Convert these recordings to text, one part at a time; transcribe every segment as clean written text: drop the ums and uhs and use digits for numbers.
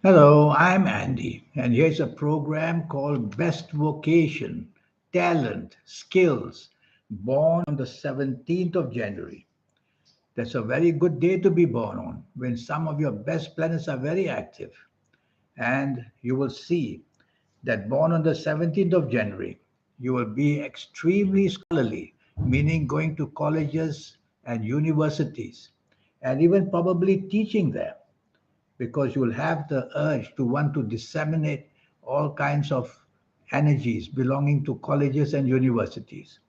Hello, I'm Andy, and here's a program called Best Vocation, Talent, Skills, born on the 17th of January. That's a very good day to be born on when some of your best planets are very active. And you will see that born on the 17th of January, you will be extremely scholarly, meaning going to colleges and universities, and even probably teaching there because you will have the urge to want to disseminate all kinds of energies belonging to colleges and universities.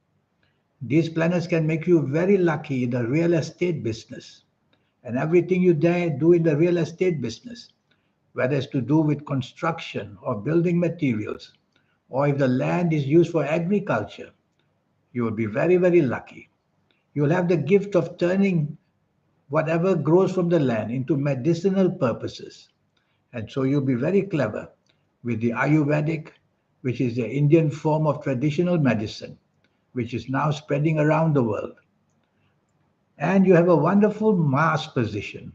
These planets can make you very lucky in the real estate business and everything you dare do in the real estate business, whether it's to do with construction or building materials, or if the land is used for agriculture, you will be very, very lucky. You will have the gift of turning whatever grows from the land into medicinal purposes. And so you'll be very clever with the Ayurvedic, which is the Indian form of traditional medicine, which is now spreading around the world. And you have a wonderful Mars position,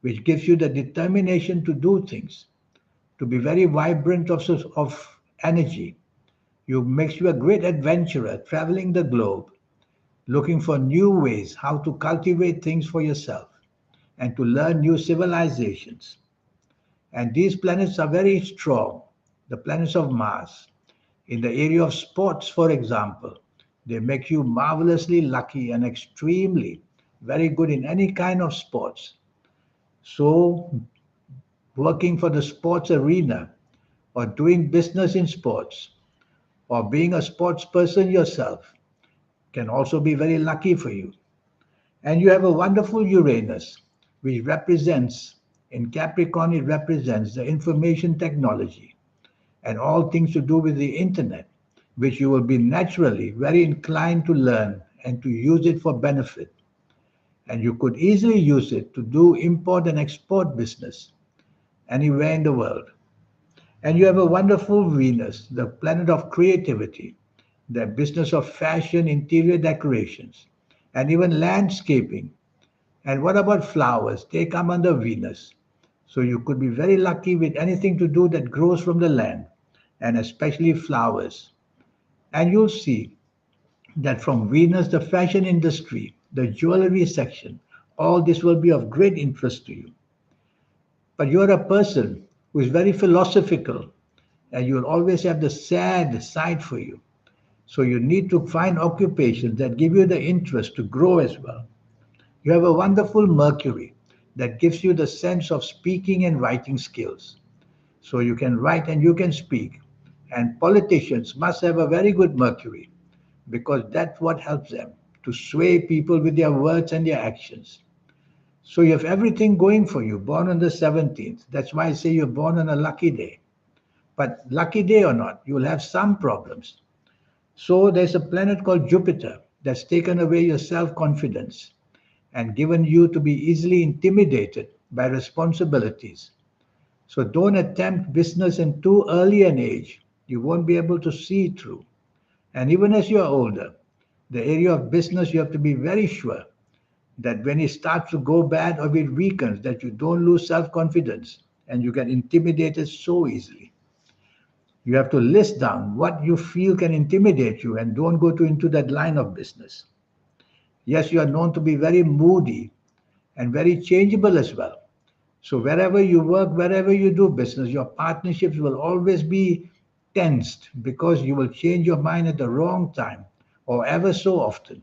which gives you the determination to do things, to be very vibrant of energy. You makes you a great adventurer, traveling the globe, looking for new ways how to cultivate things for yourself and to learn new civilizations. And these planets are very strong, the planets of Mars. In the area of sports, for example, they make you marvelously lucky and extremely very good in any kind of sports. So, working for the sports arena or doing business in sports or being a sports person yourself can also be very lucky for you. And you have a wonderful Uranus, which represents, in Capricorn, it represents the information technology and all things to do with the internet, which you will be naturally very inclined to learn and to use it for benefit. And you could easily use it to do import and export business anywhere in the world. And you have a wonderful Venus, the planet of creativity, the business of fashion, interior decorations, and even landscaping. And what about flowers? They come under Venus. So you could be very lucky with anything to do that grows from the land, and especially flowers. And you'll see that from Venus, the fashion industry, the jewelry section, all this will be of great interest to you. But you're a person who is very philosophical, and you'll always have the sad side for you. So you need to find occupations that give you the interest to grow as well. You have a wonderful Mercury that gives you the sense of speaking and writing skills. So you can write and you can speak. And politicians must have a very good Mercury because that's what helps them to sway people with their words and their actions. So you have everything going for you, born on the 17th. That's why I say you're born on a lucky day. But lucky day or not, you'll have some problems. So there's a planet called Jupiter that's taken away your self confidence and given you to be easily intimidated by responsibilities. So don't attempt business in too early an age. You won't be able to see it through. And even as you're older, the area of business, you have to be very sure that when it starts to go bad or it weakens, that you don't lose self-confidence and you get intimidated so easily. You have to list down what you feel can intimidate you and don't go into that line of business. Yes, you are known to be very moody and very changeable as well. So wherever you work, wherever you do business, your partnerships will always be tensed because you will change your mind at the wrong time or ever so often.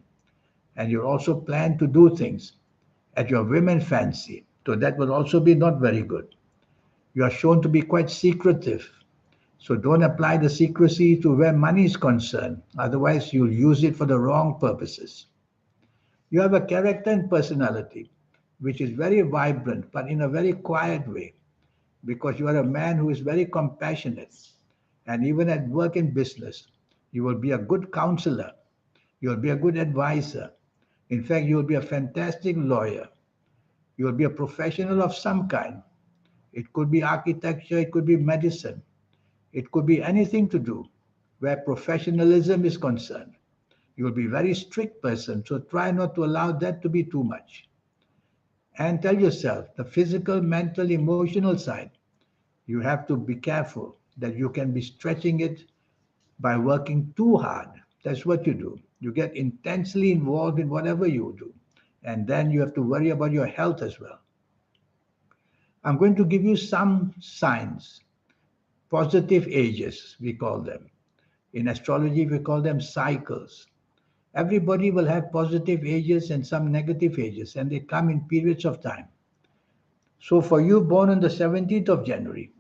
And you also plan to do things at your women fancy. So that will also be not very good. You are shown to be quite secretive. So don't apply the secrecy to where money is concerned. Otherwise, you'll use it for the wrong purposes. You have a character and personality which is very vibrant, but in a very quiet way, because you are a man who is very compassionate. And even at work and business, you will be a good counselor. You'll be a good advisor. In fact, you'll be a fantastic lawyer. You'll be a professional of some kind. It could be architecture, it could be medicine, it could be anything to do where professionalism is concerned. You'll be a very strict person, so try not to allow that to be too much. And tell yourself the physical, mental, emotional side. You have to be careful that you can be stretching it by working too hard. That's what you do. You get intensely involved in whatever you do. And then you have to worry about your health as well. I'm going to give you some signs, positive ages, we call them. In astrology, we call them cycles. Everybody will have positive ages and some negative ages, and they come in periods of time. So, for you born on the 17th of January,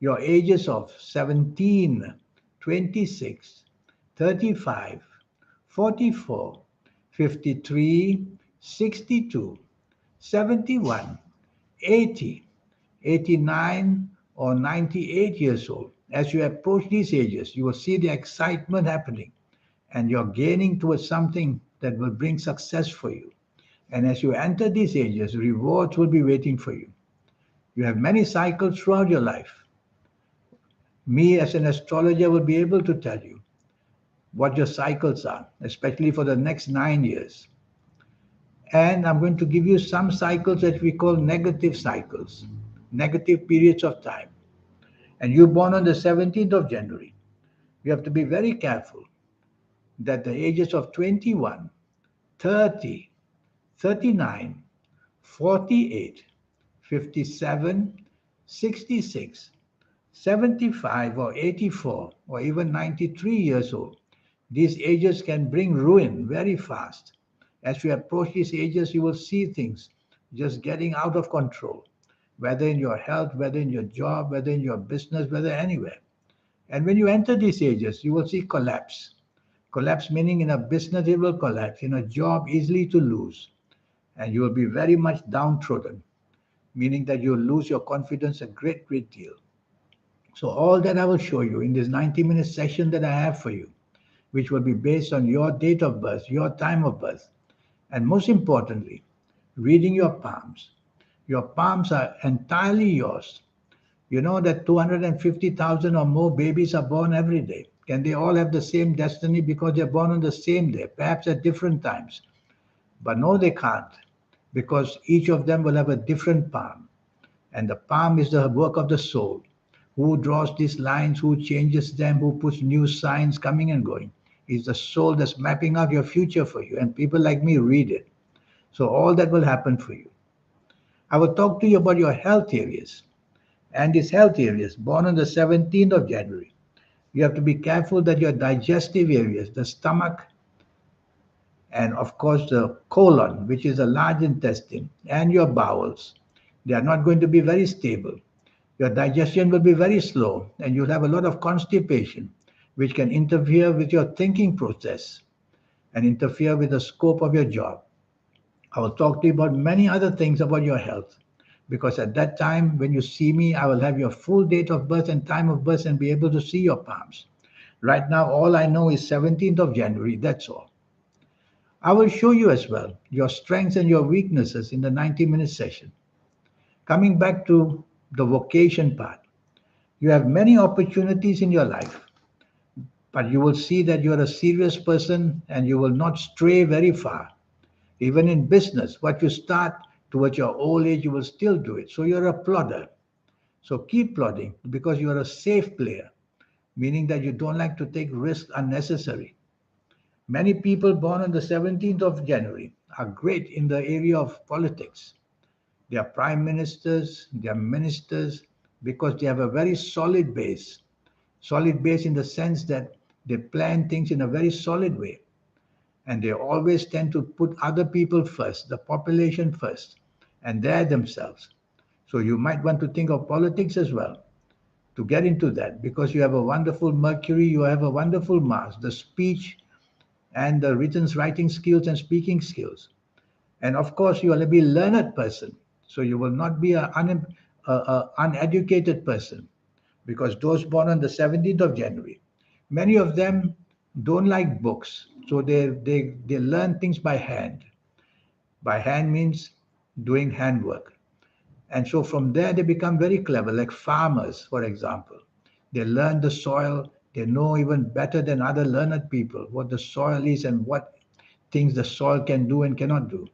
your ages of 17, 26, 35, 44, 53, 62, 71, 80, 89, or 98 years old. As you approach these ages, you will see the excitement happening and you're gaining towards something that will bring success for you. And as you enter these ages, rewards will be waiting for you. You have many cycles throughout your life. Me, as an astrologer, will be able to tell you what your cycles are, especially for the next 9 years. And I'm going to give you some cycles that we call negative cycles, negative periods of time. And you're born on the 17th of January. You have to be very careful that the ages of 21, 30, 39, 48, 57, 66, 75, or 84, or even 93 years old, these ages can bring ruin very fast. As you approach these ages, you will see things just getting out of control, whether in your health, whether in your job, whether in your business, whether anywhere. And when you enter these ages, you will see collapse. Collapse meaning in a business it will collapse, in a job easily to lose, and you will be very much downtrodden, meaning that you'll lose your confidence a great, great deal. So all that I will show you in this 90-minute session that I have for you, which will be based on your date of birth, your time of birth, and most importantly, reading your palms. Your palms are entirely yours. You know that 250,000 or more babies are born every day. Can they all have the same destiny because they're born on the same day, perhaps at different times? But no, they can't, because each of them will have a different palm. And the palm is the work of the soul. Who draws these lines, who changes them, who puts new signs coming and going? It's the soul that's mapping out your future for you. And people like me read it. So all that will happen for you. I will talk to you about your health areas. And these health areas, born on the 17th of January, you have to be careful that your digestive areas, the stomach, and of course the colon, which is a large intestine, and your bowels, they are not going to be very stable. Your digestion will be very slow, and you'll have a lot of constipation, which can interfere with your thinking process and interfere with the scope of your job. I will talk to you about many other things about your health, because at that time, when you see me, I will have your full date of birth and time of birth and be able to see your palms. Right now, all I know is 17th of January, that's all. I will show you as well your strengths and your weaknesses in the 90-minute session. Coming back to the vocation part, you have many opportunities in your life, but you will see that you are a serious person and you will not stray very far. Even in business, what you start towards your old age, you will still do it. So you're a plodder. So keep plodding because you are a safe player, meaning that you don't like to take risks unnecessary. Many people born on the 17th of January are great in the area of politics. They are prime ministers, they are ministers, because they have a very solid base. Solid base in the sense that they plan things in a very solid way. And they always tend to put other people first, the population first, and they're themselves. So you might want to think of politics as well to get into that, because you have a wonderful Mercury, you have a wonderful Mars, the speech and the written writing skills and speaking skills. And of course, you will be a learned person. So you will not be an uneducated person, because those born on the 17th of January, many of them don't like books. So they learn things by hand. By hand means doing handwork. And so from there, they become very clever, like farmers, for example. They learn the soil. They know even better than other learned people what the soil is and what things the soil can do and cannot do.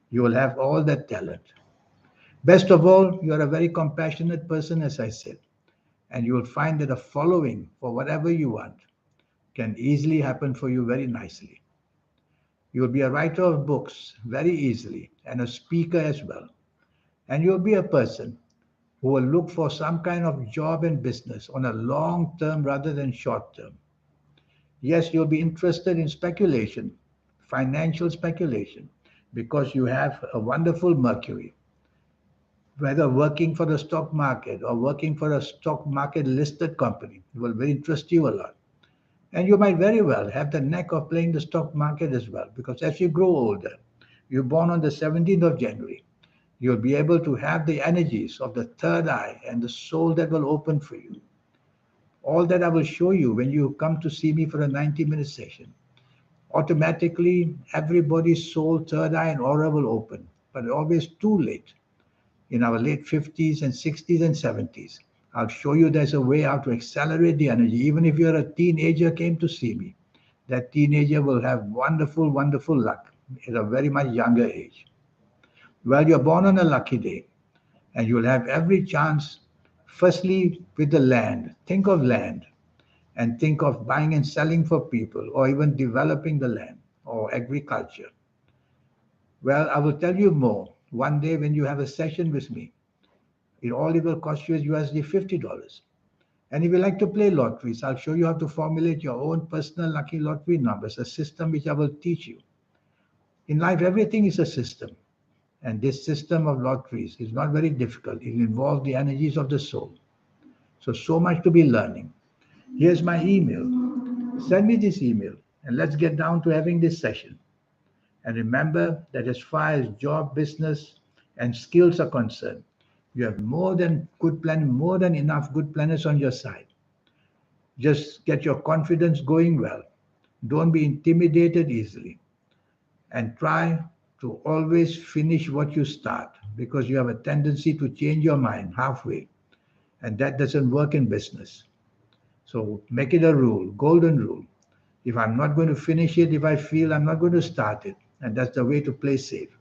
You will have all that talent. Best of all, you are a very compassionate person, as I said, and you will find that a following for whatever you want can easily happen for you very nicely. You will be a writer of books very easily and a speaker as well. And you'll be a person who will look for some kind of job and business on a long term rather than short term. Yes, you'll be interested in speculation, financial speculation, because you have a wonderful Mercury, whether working for the stock market or working for a stock market listed company. It will very interest you a lot. And you might very well have the knack of playing the stock market as well, because as you grow older, you're born on the 17th of January, you'll be able to have the energies of the third eye and the soul that will open for you. All that I will show you when you come to see me for a 90-minute session. Automatically, everybody's soul, third eye, and aura will open, but always too late. In our late 50s and 60s and 70s, I'll show you there's a way how to accelerate the energy. Even if you're a teenager came to see me, that teenager will have wonderful, wonderful luck at a very much younger age. Well, you're born on a lucky day, and you'll have every chance, firstly, with the land. Think of land and think of buying and selling for people, or even developing the land or agriculture. Well, I will tell you more one day when you have a session with me. It will cost you is USD $50. And if you like to play lotteries, I'll show you how to formulate your own personal lucky lottery numbers, a system which I will teach you. In life, everything is a system. And this system of lotteries is not very difficult. It involves the energies of the soul. So much to be learning. Here's my email. Send me this email and let's get down to having this session. And remember that as far as job, business, and skills are concerned, you have more than good plan, more than enough good planners on your side. Just get your confidence going well. Don't be intimidated easily. And try to always finish what you start because you have a tendency to change your mind halfway. And that doesn't work in business. So make it a rule, golden rule. If I'm not going to finish it, if I feel I'm not going to start it, and that's the way to play safe.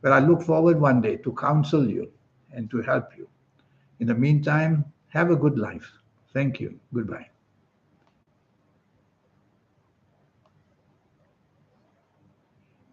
But I look forward one day to counsel you and to help you. In the meantime, have a good life. Thank you. Goodbye.